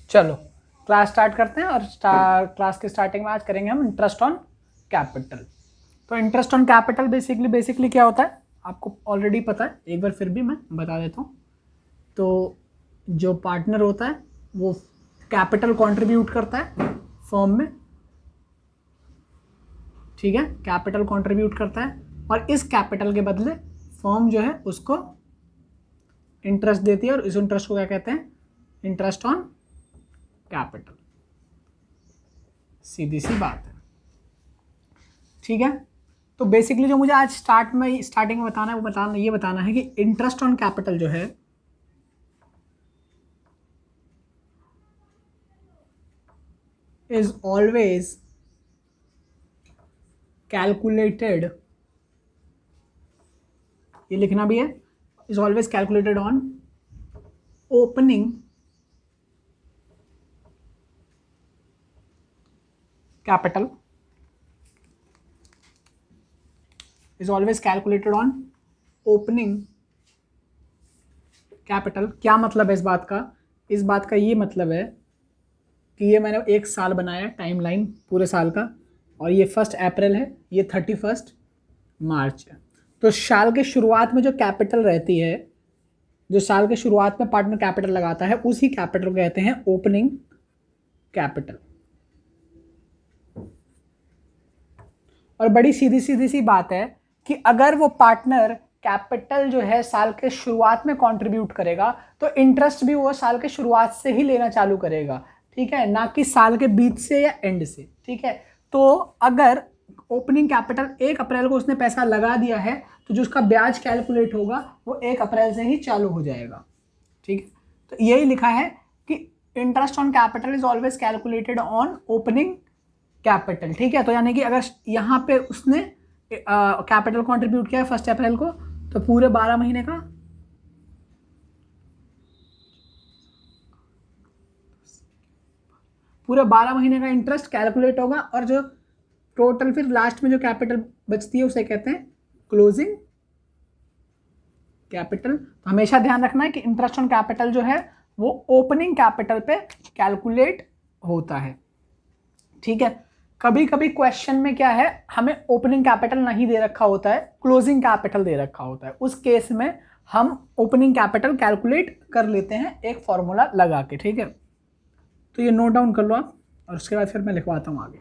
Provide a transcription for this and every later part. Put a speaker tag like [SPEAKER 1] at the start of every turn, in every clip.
[SPEAKER 1] चलो class start करते हैं, और क्लास के स्टार्टिंग में आज करेंगे हम इंटरेस्ट ऑन कैपिटल। तो इंटरेस्ट ऑन कैपिटल बेसिकली क्या होता है आपको ऑलरेडी पता है, एक बार फिर भी मैं बता देता हूँ। तो जो पार्टनर होता है वो कैपिटल कंट्रीब्यूट करता है फर्म में, ठीक है, कैपिटल कंट्रीब्यूट करता है, और इस कैपिटल के बदले फर्म जो है उसको इंटरेस्ट देती है, और इस इंटरेस्ट को क्या कहते हैं, इंटरेस्ट ऑन कैपिटल। सीधी सी बात है, ठीक है। तो बेसिकली जो मुझे आज स्टार्टिंग में बताना है वो ये बताना है कि इंटरेस्ट ऑन कैपिटल जो है इज ऑलवेज कैलकुलेटेड, ये लिखना भी है, is always calculated on opening capital, is always calculated on opening capital. क्या मतलब है इस बात का? इस बात का ये मतलब है कि ये मैंने एक साल बनाया टाइमलाइन पूरे साल का, और ये 1 अप्रैल है, ये 31 मार्च है। तो साल के शुरुआत में जो कैपिटल रहती है, जो साल के शुरुआत में पार्टनर कैपिटल लगाता है, उसी कैपिटल को कहते हैं ओपनिंग कैपिटल। और बड़ी सीधी सी बात है कि अगर वो पार्टनर कैपिटल जो है साल के शुरुआत में कंट्रीब्यूट करेगा तो इंटरेस्ट भी वो साल के शुरुआत से ही लेना चालू करेगा, ठीक है, ना कि साल के बीच से या एंड से, ठीक है। तो अगर ओपनिंग कैपिटल 1 अप्रैल को उसने पैसा लगा दिया है तो जो उसका ब्याज कैलकुलेट होगा वो 1 अप्रैल से ही चालू हो जाएगा, ठीक है। तो यही लिखा है कि interest on capital is always calculated on opening capital, ठीक है। तो यानी कि अगर यहाँ पे उसने कैपिटल कंट्रीब्यूट किया है 1 अप्रैल को, तो पूरे 12 महीने का इंटरेस्ट कैलकुलेट होगा, और जो टोटल फिर लास्ट में जो कैपिटल बचती है उसे कहते हैं क्लोजिंग कैपिटल। तो हमेशा ध्यान रखना है कि इंटरेस्ट ऑन कैपिटल जो है वो ओपनिंग कैपिटल पे कैलकुलेट होता है, ठीक है। कभी कभी क्वेश्चन में क्या है, हमें ओपनिंग कैपिटल नहीं दे रखा होता है, क्लोजिंग कैपिटल दे रखा होता है, उस केस में हम ओपनिंग कैपिटल कैलकुलेट कर लेते हैं एक फॉर्मूला लगा के, ठीक है। तो ये नोट डाउन कर लो आप, और उसके बाद फिर मैं लिखवाता हूँ आगे।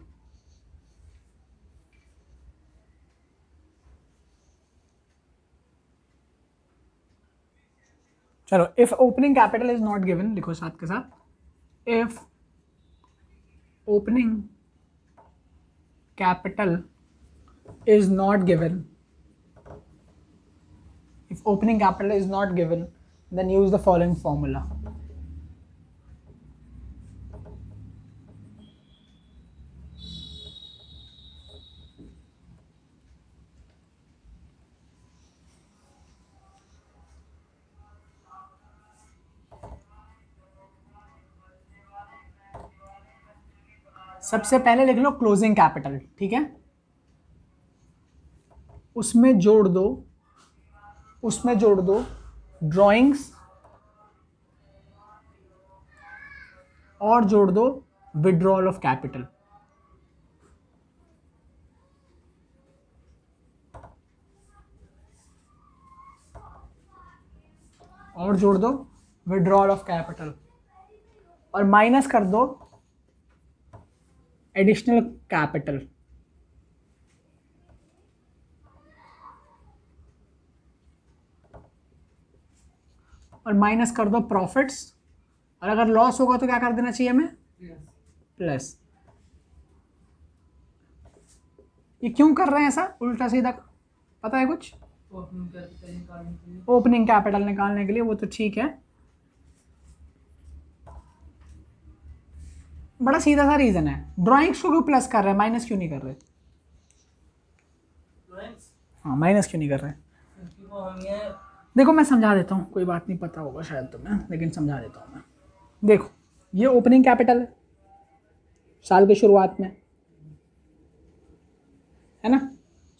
[SPEAKER 1] चलो, if opening capital is not given, लिखो साथ के साथ, if opening capital is not given, if opening capital is not given, then use the following formula. सबसे पहले लिख लो क्लोजिंग कैपिटल, ठीक है, उसमें जोड़ दो ड्राइंग्स और जोड़ दो विड्रॉल ऑफ कैपिटल, और जोड़ दो विड्रॉल ऑफ कैपिटल, और माइनस कर दो एडिशनल कैपिटल, और माइनस कर दो प्रॉफिट्स, और अगर लॉस होगा तो क्या कर देना चाहिए हमें, प्लस। ये क्यों कर रहे हैं ऐसा उल्टा सीधा, पता है कुछ? ओपनिंग कैपिटल निकालने के लिए, वो तो ठीक है, बड़ा सीधा सा रीजन है। ड्राइंग्स को क्यों प्लस कर रहे हैं, माइनस क्यों नहीं कर रहे? हाँ, माइनस क्यों नहीं कर रहे? देखो मैं समझा देता हूँ, कोई बात नहीं, पता होगा शायद तुम्हें, लेकिन समझा देता हूँ मैं। देखो, ये ओपनिंग कैपिटल है साल के शुरुआत में, है ना।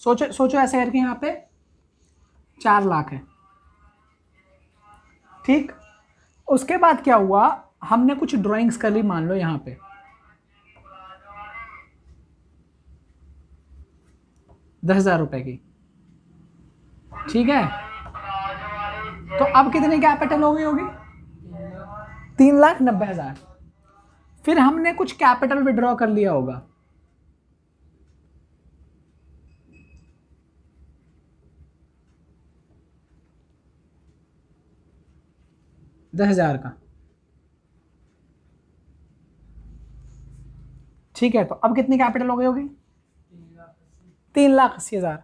[SPEAKER 1] सोचो ऐसे करके यहाँ पे 4 लाख है, ठीक, उसके बाद क्या हुआ, हमने कुछ ड्राइंग्स कर ली, मान लो यहां पे 10,000 रुपए की, ठीक है। तो अब कितनी कैपिटल हो गई होगी? 3,90,000। फिर हमने कुछ कैपिटल विड्रॉ कर लिया होगा, $10,000 का, ठीक है। तो अब कितनी कैपिटल हो गई होगी? 3,80,000।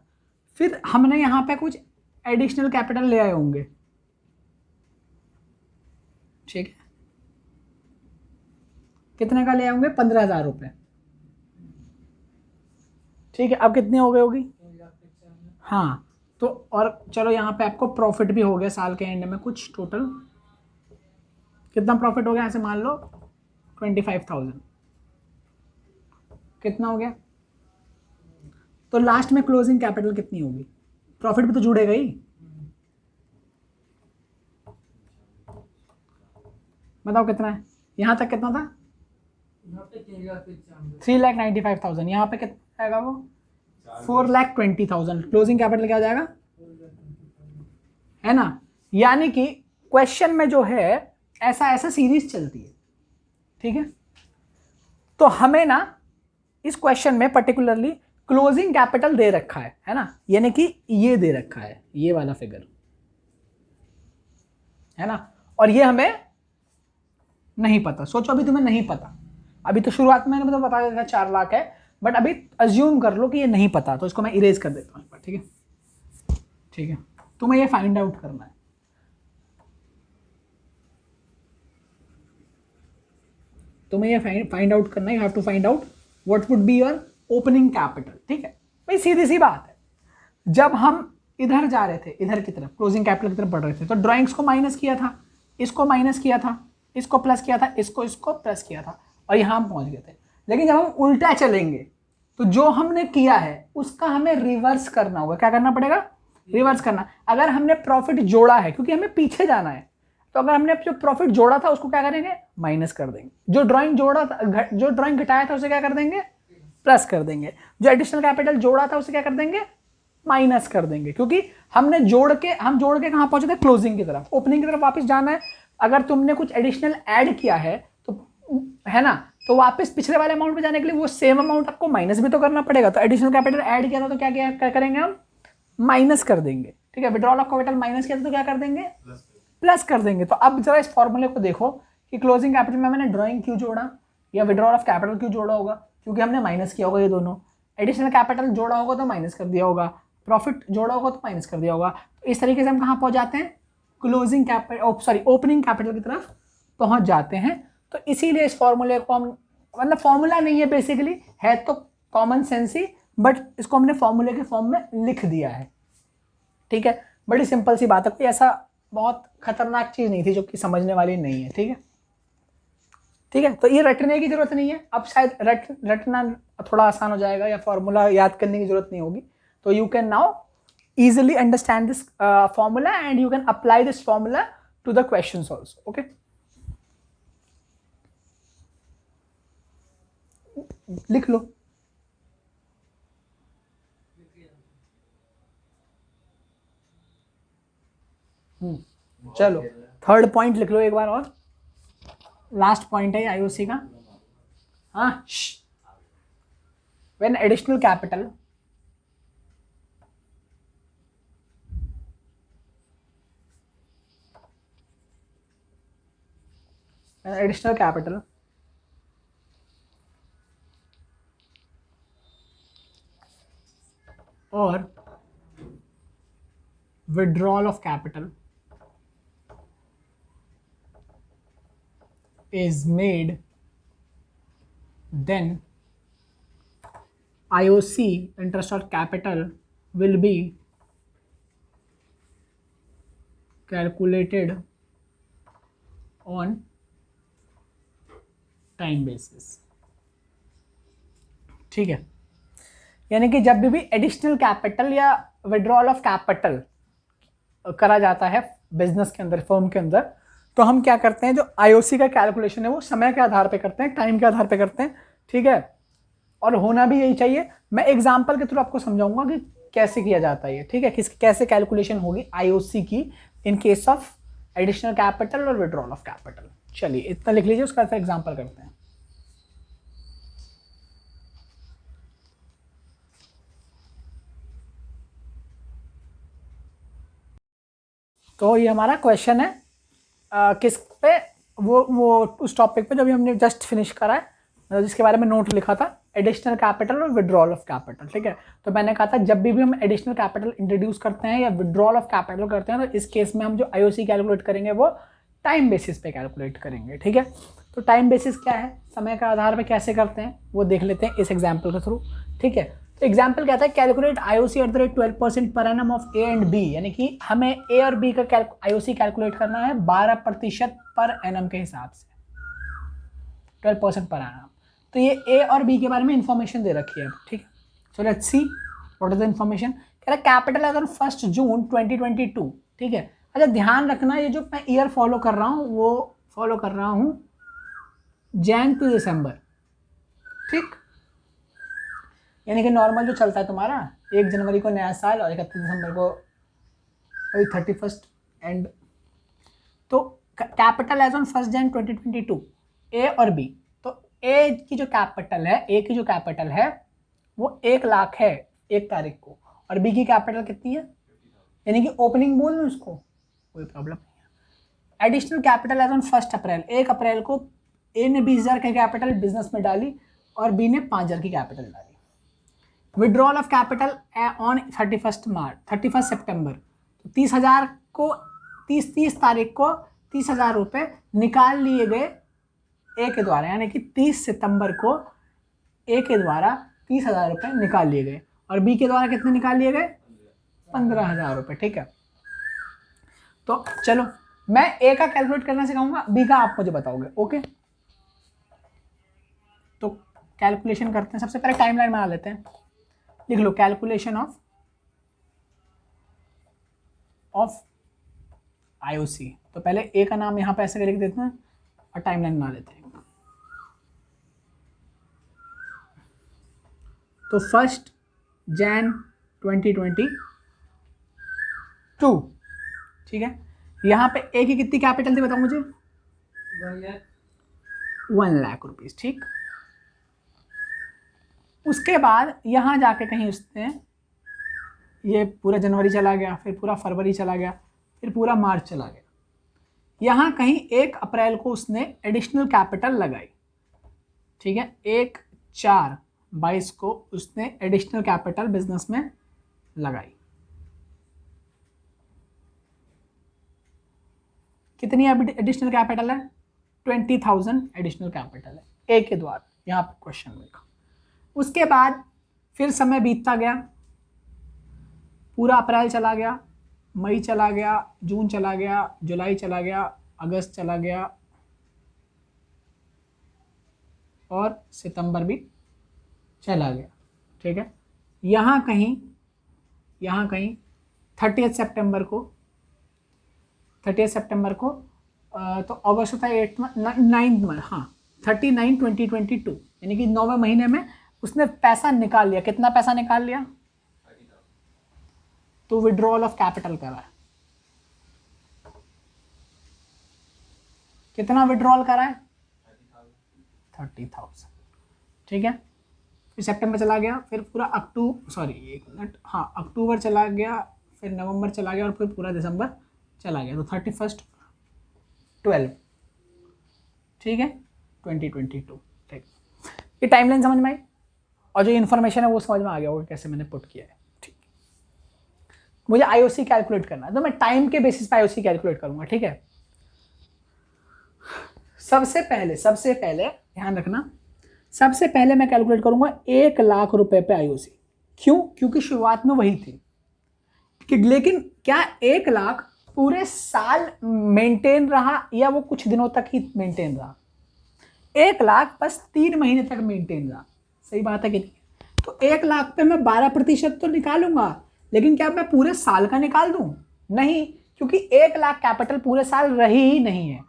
[SPEAKER 1] फिर हमने यहां पे कुछ एडिशनल कैपिटल ले आए होंगे, ठीक है। कितने का ले आए होंगे? 15,000 रुपए, ठीक है। अब कितनी हो गई होगी? हाँ। तो और चलो यहाँ पे आपको प्रॉफिट भी हो गया साल के एंड में कुछ, टोटल कितना प्रॉफिट हो गया ऐसे मान लो 25,000। कितना हो गया? तो लास्ट में क्लोजिंग कैपिटल कितनी होगी? प्रॉफिट भी तो जुड़ेगा ही। बताओ कितना है? यहां तक कितना था? 3,95,000। यहाँ पे कितना आएगा? वो 4,20,000। क्लोजिंग कैपिटल क्या हो जाएगा? है ना। यानी कि क्वेश्चन में जो है ऐसा ऐसा सीरीज चलती है, ठीक है। तो हमें ना इस क्वेश्चन में पर्टिकुलरली क्लोजिंग कैपिटल दे रखा है ना, यानी कि ये दे रखा है, ये वाला फिगर है ना। और ये हमें नहीं पता। सोचो अभी तुम्हें नहीं पता, अभी तो शुरुआत में मैंने तो बता दिया था 4 लाख है, बट अभी अज्यूम कर लो कि ये नहीं पता, तो इसको मैं इरेज कर देता हूँ, ठीक है। ठीक है, तुम्हें ये फाइंड आउट करना है। तुम्हें ये फाइंड आउट करना है, you have to find out what would be your opening capital, ठीक है भाई। सीधी सी बात है, जब हम इधर जा रहे थे, इधर की तरफ क्लोजिंग कैपिटल की तरफ बढ़ रहे थे, तो ड्राइंग्स को माइनस किया था, इसको माइनस किया था, इसको प्लस किया था, इसको प्लस किया था, और यहां हम पहुंच गए थे। लेकिन जब हम उल्टा चलेंगे तो जो हमने किया है उसका हमें रिवर्स करना होगा। क्या करना पड़ेगा? रिवर्स करना। अगर हमने प्रॉफिट जोड़ा है, क्योंकि हमें पीछे जाना है, तो अगर हमने जो प्रॉफिट जोड़ा था उसको क्या करेंगे? माइनस कर देंगे। जो ड्राइंग जोड़ा था, जो ड्राइंग घटाया था उसे क्या कर देंगे? प्लस कर देंगे। जो एडिशनल कैपिटल जोड़ा था उसे क्या कर देंगे? माइनस कर देंगे। क्योंकि हम जोड़ के कहां पहुंचे थे? क्लोजिंग की तरफ। ओपनिंग की तरफ वापस जाना है। अगर तुमने कुछ एडिशनल ऐड किया है तो, है ना, तो वापस पिछले वाले अमाउंट पे जाने के लिए वो सेम अमाउंट आपको माइनस भी तो करना पड़ेगा। तो एडिशनल कैपिटल ऐड किया था तो क्या करेंगे हम? माइनस कर देंगे, ठीक है। विड्रॉल ऑफ कैपिटल माइनस किया था तो क्या कर देंगे? प्लस कर देंगे। तो अब जरा इस फॉर्मूले को देखो कि क्लोजिंग कैपिटल में मैंने ड्राइंग क्यों जोड़ा या विड्रॉल ऑफ कैपिटल क्यों जोड़ा होगा? क्योंकि हमने माइनस किया होगा ये दोनों। एडिशनल कैपिटल जोड़ा होगा तो माइनस कर दिया होगा, प्रॉफिट जोड़ा होगा तो माइनस कर दिया होगा। तो इस तरीके से हम कहाँ पहुंच जाते हैं? क्लोजिंग कैपिटल, ओपनिंग कैपिटल की तरफ पहुंच जाते हैं। तो इसीलिए इस फॉर्मूले को हम, मतलब फॉर्मूला नहीं है बेसिकली, है तो कॉमन सेंस ही, बट इसको हमने फॉर्मूले के फॉर्म में लिख दिया है, ठीक है। बड़ी सिंपल सी बात है, कोई ऐसा बहुत खतरनाक चीज नहीं थी जो कि समझने वाली नहीं है, ठीक है। ठीक है, तो ये रटने की जरूरत नहीं है। अब शायद रटना थोड़ा आसान हो जाएगा या फॉर्मूला याद करने की जरूरत नहीं होगी। तो you can now easily understand this formula and you can apply this formula to the questions also. Okay, लिख लो। चलो थर्ड पॉइंट लिख लो एक बार और, लास्ट पॉइंट है आईओसी का। हाँ, when additional capital or withdrawal of capital is made, then IOC, interest on capital, will be calculated on time basis, ठीक है। यानी कि जब भी एडिशनल कैपिटल या विड्रॉल ऑफ कैपिटल करा जाता है बिजनेस के अंदर, फर्म के अंदर, तो हम क्या करते हैं, जो आईओसी का कैलकुलेशन है वो समय के आधार पे करते हैं, टाइम के आधार पे करते हैं, ठीक है। और होना भी यही चाहिए। मैं एग्जाम्पल के थ्रू आपको समझाऊंगा कि कैसे किया जाता है ये, ठीक है, कैसे कैलकुलेशन होगी आईओसी की in case of additional capital और विड्रॉल ऑफ कैपिटल। चलिए इतना लिख लीजिए, उसका फिर एग्जाम्पल करते हैं। तो ये हमारा क्वेश्चन है किस पे, वो उस टॉपिक पे जो भी हमने जस्ट फिनिश करा है, मतलब जिसके बारे में नोट लिखा था, एडिशनल कैपिटल और विड्रॉल ऑफ कैपिटल, ठीक है। तो मैंने कहा था जब भी हम एडिशनल कैपिटल इंट्रोड्यूस करते हैं या विड्रॉल ऑफ कैपिटल करते हैं, तो इस केस में हम जो आईओसी कैलकुलेट करेंगे वो टाइम बेसिस पे कैलकुलेट करेंगे, ठीक है। तो टाइम बेसिस क्या है, समय का आधार पर कैसे करते हैं वो देख लेते हैं इस एग्जाम्पल के थ्रू, ठीक है। तो एग्जाम्पल कहता है calculate IOC at the rate 12% पर एनम ऑफ ए एंड बी, यानी कि हमें ए और बी का आईओसी कैलकुलेट करना है 12% पर एनम के हिसाब से, 12% पर एनम। तो ये ए और बी के बारे में इंफॉर्मेशन दे रखी है, ठीक है। So let's see what is the information. कह रहा है कैपिटल एज ऑन 1 जून 2022, ठीक है। अच्छा ध्यान रखना, ये जो मैं ईयर फॉलो कर रहा हूँ वो फॉलो कर रहा हूँ जैन टू दिसंबर, ठीक। यानी कि नॉर्मल जो चलता है तुम्हारा 1 जनवरी को नया साल और 31 दिसंबर को वही 31 एंड। तो कैपिटल एज ऑन 1 जैन 2022 ए और बी। तो ए की जो कैपिटल है, ए की जो कैपिटल है वो 1 लाख है 1 तारीख को, और बी की कैपिटल कितनी है, यानी कि ओपनिंग बोल लो उसको, कोई प्रॉब्लम नहीं है। एडिशनल कैपिटल एज ऑन 1 अप्रैल, 1 अप्रैल को ए ने 20,000 की कैपिटल बिजनेस में डाली और बी ने 5,000 की कैपिटल डाली। विड्रॉल ऑफ कैपिटल ऑन 31 सितंबर, तो 30,000 को 30 तारीख को 30,000 रुपये निकाल लिए गए ए के द्वारा, यानी कि 30 सितंबर को ए के द्वारा 30,000 रुपये निकाल लिए गए, और बी के द्वारा कितने निकाल लिए गए, 15,000 रुपये, ठीक है। तो चलो मैं ए का कैलकुलेट करना सिखाऊंगा, बी का आप मुझे बताओगे, ओके। तो कैलकुलेशन करते हैं, सबसे पहले टाइमलाइन बना लेते हैं, लिख लो कैलकुलेशन ऑफ आईओसी। तो पहले ए का नाम यहां पे ऐसे लिख देते हैं और टाइमलाइन बना लेते हैं। तो 1 जैन 2022, ठीक है। यहां पे ए की कितनी कैपिटल थी बताओ मुझे, 1 लाख रुपीज, ठीक। उसके बाद यहाँ जाके कहीं उसने ये पूरा जनवरी चला गया, फिर पूरा फरवरी चला गया, फिर पूरा मार्च चला गया, यहाँ कहीं 1 अप्रैल को उसने एडिशनल कैपिटल लगाई, ठीक है। 1/4/22 को उसने एडिशनल कैपिटल बिजनेस में लगाई। कितनी एडिशनल कैपिटल है, 20,000 एडिशनल कैपिटल है ए के द्वारा, यहाँ पर क्वेश्चन लिखा। उसके बाद फिर समय बीतता गया, पूरा अप्रैल चला गया, मई चला गया, जून चला गया, जुलाई चला गया, अगस्त चला गया और सितंबर भी चला गया, ठीक है। यहाँ कहीं 30 सितंबर को तो अगस्त होता है 9 मंथ, हाँ 39/2022, यानी कि 9वें महीने में उसने पैसा निकाल लिया। कितना पैसा निकाल लिया, तो विड्रॉल ऑफ कैपिटल करा है। कितना विड्रॉल करा है, 30,000, ठीक है। फिर सितंबर चला गया, फिर पूरा अक्टूबर चला गया, फिर नवंबर चला गया और फिर पूरा दिसंबर चला गया, तो 31/12, ठीक है, 2022, ठीक। ये टाइमलाइन समझ में आई, और जो इन्फॉर्मेशन है वो समझ में आ गया होगा कैसे मैंने पुट किया है, ठीक। मुझे आईओसी कैलकुलेट करना है, तो मैं टाइम के बेसिस पे आईओसी कैलकुलेट करूंगा, ठीक है। सबसे पहले ध्यान रखना, सबसे पहले मैं कैलकुलेट करूंगा 1 लाख रुपए पे आईओसी। क्यों, क्योंकि शुरुआत में वही थी, लेकिन क्या 1 लाख पूरे साल मेंटेन रहा या वो कुछ दिनों तक ही मेंटेन रहा, 1 लाख बस 3 महीने तक मेंटेन रहा, सही बात है कि नहीं। तो 1 लाख पे मैं 12% तो निकालूंगा, लेकिन क्या मैं पूरे साल का निकाल दूं, नहीं, क्योंकि 1 लाख कैपिटल पूरे साल रही ही नहीं है,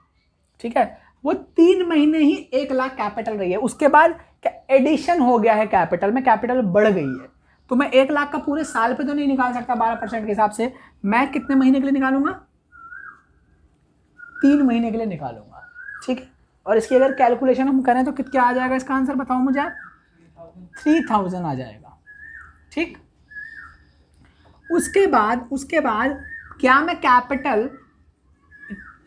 [SPEAKER 1] ठीक है, वो 3 महीने ही 1 लाख कैपिटल रही है, उसके बाद एडिशन हो गया है कैपिटल में, कैपिटल बढ़ गई है। तो मैं 1 लाख का पूरे साल पे तो नहीं निकाल सकता 12% के हिसाब से, मैं कितने महीने के लिए निकालूंगा, 3 महीने के लिए निकालूंगा, ठीक है। और इसकी अगर कैलकुलेशन हम करें तो क्या आ जाएगा इसका आंसर, बताओ मुझे आप, 3000 आ जाएगा, ठीक। उसके बाद क्या मैं कैपिटल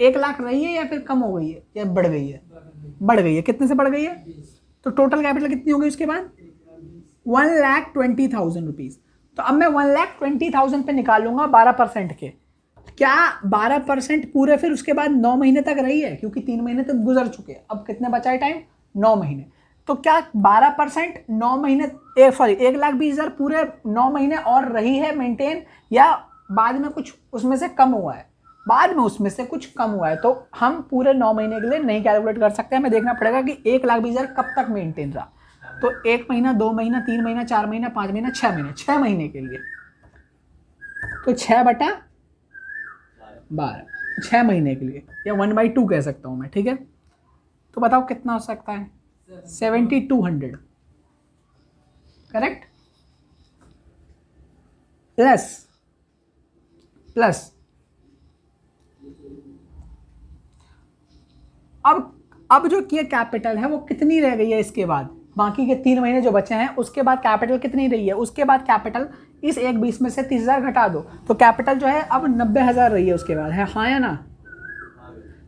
[SPEAKER 1] 1 लाख रही है या फिर कम हो गई है या बढ़ गई है, बढ़ गई है, कितने से बढ़ गई है, तो टोटल कैपिटल कितनी हो गई उसके बाद, 1,20,000 रुपीज। तो अब मैं 1,20,000 पे निकालूंगा 12% के, क्या 12% पूरे फिर उसके बाद 9 महीने तक रही है, क्योंकि 3 महीने तक गुजर चुके हैं, अब कितने बचा है टाइम, 9 महीने। तो क्या 12% 9 महीने सॉरी 1,20,000 पूरे 9 महीने और रही है मेंटेन, या बाद में कुछ उसमें से कम हुआ है, बाद में उसमें से कुछ कम हुआ है, तो हम पूरे 9 महीने के लिए नहीं कैलकुलेट कर सकते, हमें देखना पड़ेगा कि 1,20,000 कब तक मेंटेन रहा। तो 1 महीना, 2 महीना, 3 महीना, 4 महीना, 5 महीना, 6 महीने, 6 महीने के लिए, तो 6/12, 6 महीने के लिए, या 1/2 कह सकता हूं मैं, ठीक है। तो बताओ कितना हो सकता है, 7,200, करेक्ट, प्लस अब जो किया कैपिटल है वो कितनी रह गई है इसके बाद, बाकी के 3 महीने जो बचे हैं उसके बाद कैपिटल कितनी रही है, उसके बाद कैपिटल इस 1,20 में से 30,000 घटा दो, तो कैपिटल जो है अब 90,000 रही है उसके बाद, है हाँ या ना,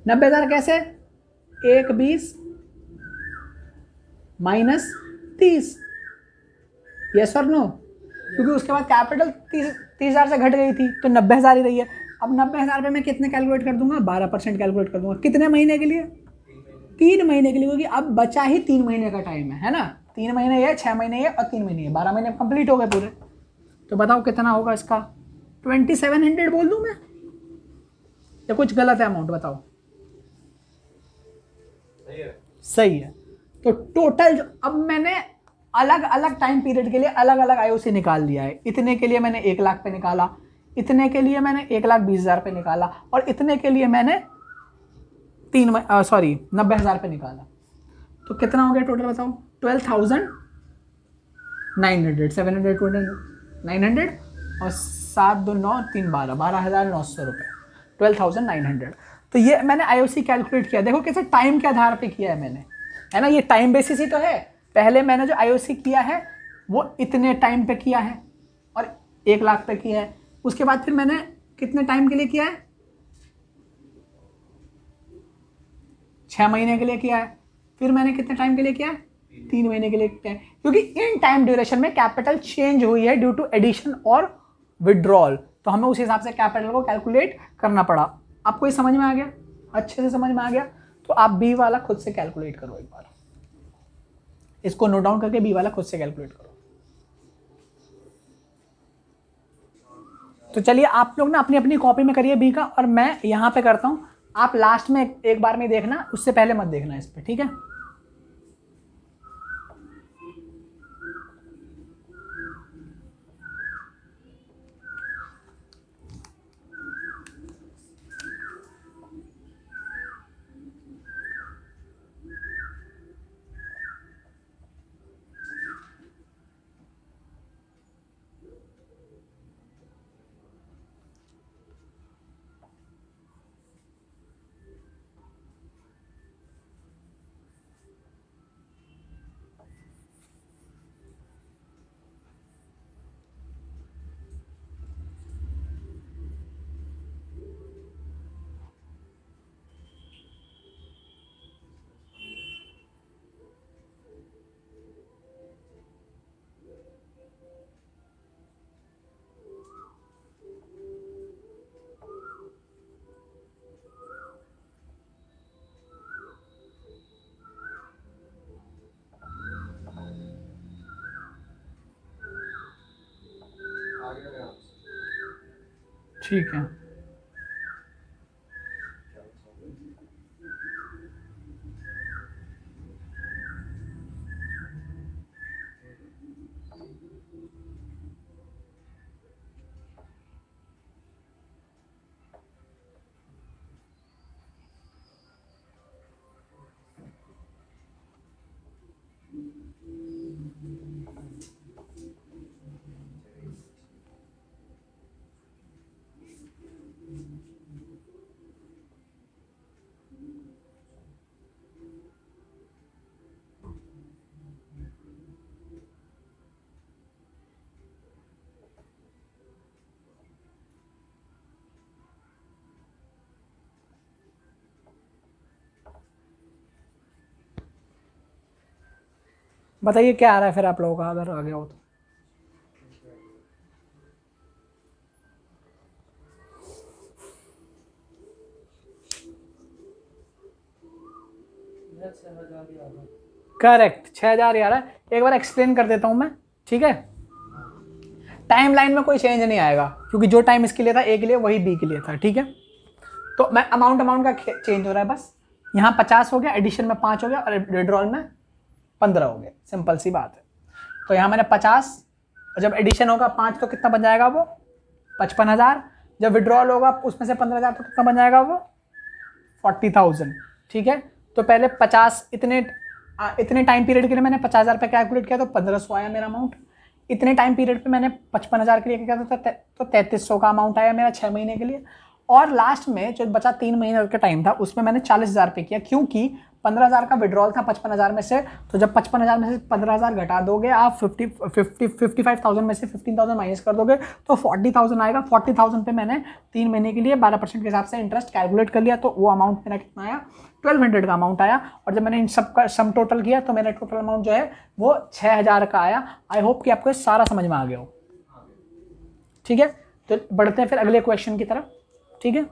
[SPEAKER 1] 90,000 कैसे, 1,20 माइनस 30, यस और नो, क्योंकि उसके बाद कैपिटल 30,000 से घट गई थी तो 90,000 ही रही है। अब 90,000 पे मैं कितने कैलकुलेट कर दूंगा, 12% कैलकुलेट कर दूंगा, कितने महीने के लिए, 3 महीने के लिए, क्योंकि अब बचा ही 3 महीने का टाइम है ना, 3 महीने ये, 6 महीने ये और 3 महीने ये, 12 महीने कंप्लीट हो गए पूरे। तो बताओ कितना होगा इसका, 2,700 बोल दूं मैं, या कुछ गलत है अमाउंट, बताओ, सही है। तो टोटल अब मैंने अलग अलग टाइम पीरियड के लिए अलग अलग आईओसी निकाल लिया है, इतने के लिए मैंने 1,00,000 पे निकाला, इतने के लिए मैंने 1,20,000 पे निकाला, और इतने के लिए मैंने 90,000 पे निकाला। तो कितना हो गया टोटल बताओ, 12,900, 700 और 7 2 9 3 12, 12,900 रुपये, 12,900। तो ये मैंने आईओसी कैलकुलेट किया, देखो कैसे टाइम के आधार पे किया है मैंने, है ना, ये टाइम बेसिस ही तो है। पहले मैंने जो आईओसी किया है वो इतने टाइम पे किया है और 1,00,000 पे किया है, उसके बाद फिर मैंने कितने टाइम के लिए किया है, 6 महीने के लिए किया है, फिर मैंने कितने टाइम के लिए किया है, 3 महीने के लिए किया है, क्योंकि इन टाइम ड्यूरेशन में कैपिटल चेंज हुई है ड्यू टू एडिशन और विड्रॉल, तो हमें उस हिसाब से कैपिटल को कैलकुलेट करना पड़ा। आपको ये समझ में आ गया, अच्छे से समझ में आ गया, तो आप बी वाला खुद से कैलकुलेट करो, एक बार इसको नोट डाउन करके बी वाला खुद से कैलकुलेट करो। तो चलिए आप लोग ना अपनी अपनी कॉपी में करिए बी का, और मैं यहाँ पे करता हूँ, आप लास्ट में एक बार में देखना, उससे पहले मत देखना इस पे, ठीक है। ठीक है, बताइए क्या आ रहा है फिर आप लोगों का, अगर आ गया हो तो। करेक्ट, 6,000 ही आ रहा है। एक बार एक्सप्लेन कर देता हूं मैं, ठीक है। टाइम लाइन में कोई चेंज नहीं आएगा, क्योंकि जो टाइम इसके लिए था ए के लिए वही बी के लिए था, ठीक है। तो मैं अमाउंट का चेंज हो रहा है बस। यहाँ 50 हो गया, एडिशन में 5 हो गया, और विड्रॉल में 15 हो गया, सिंपल सी बात है। तो यहाँ मैंने 50, और जब एडिशन होगा 5 तो कितना बन जाएगा वो 55,000। जब विड्रॉल होगा उसमें से 15,000 तो कितना बन जाएगा वो 40,000, ठीक है। तो पहले 50 इतने टाइम पीरियड के लिए मैंने 50,000 पे कैलकुलेट किया, तो 1,500 आया मेरा अमाउंट। इतने टाइम पीरियड पे मैंने 55,000 के लिए क्या था, तो 3,300 का अमाउंट आया मेरा 6 महीने के लिए। और लास्ट में जो बचा 3 महीने का टाइम था, उसमें मैंने 40,000 पे किया, क्योंकि 15,000 का विड्रॉल था 55,000 में से। तो जब 55,000 में से 15,000 घटा दोगे आप, 55,000 में से 15,000 माइनस कर दोगे, तो 40,000 आएगा। 40,000 पे मैंने 3 महीने के लिए 12% के हिसाब से इंटरेस्ट कैलकुलेट कर लिया, तो वो अमाउंट मेरा कितना आया, 1,200 का अमाउंट आया। और जब मैंने इन सब का सम टोटल किया, तो मेरा टोटल अमाउंट जो है वो 6,000 का आया। आई होप कि आपको सारा समझ में आ गया हो, ठीक है। तो बढ़ते हैं फिर अगले क्वेश्चन की तरफ, ठीक है।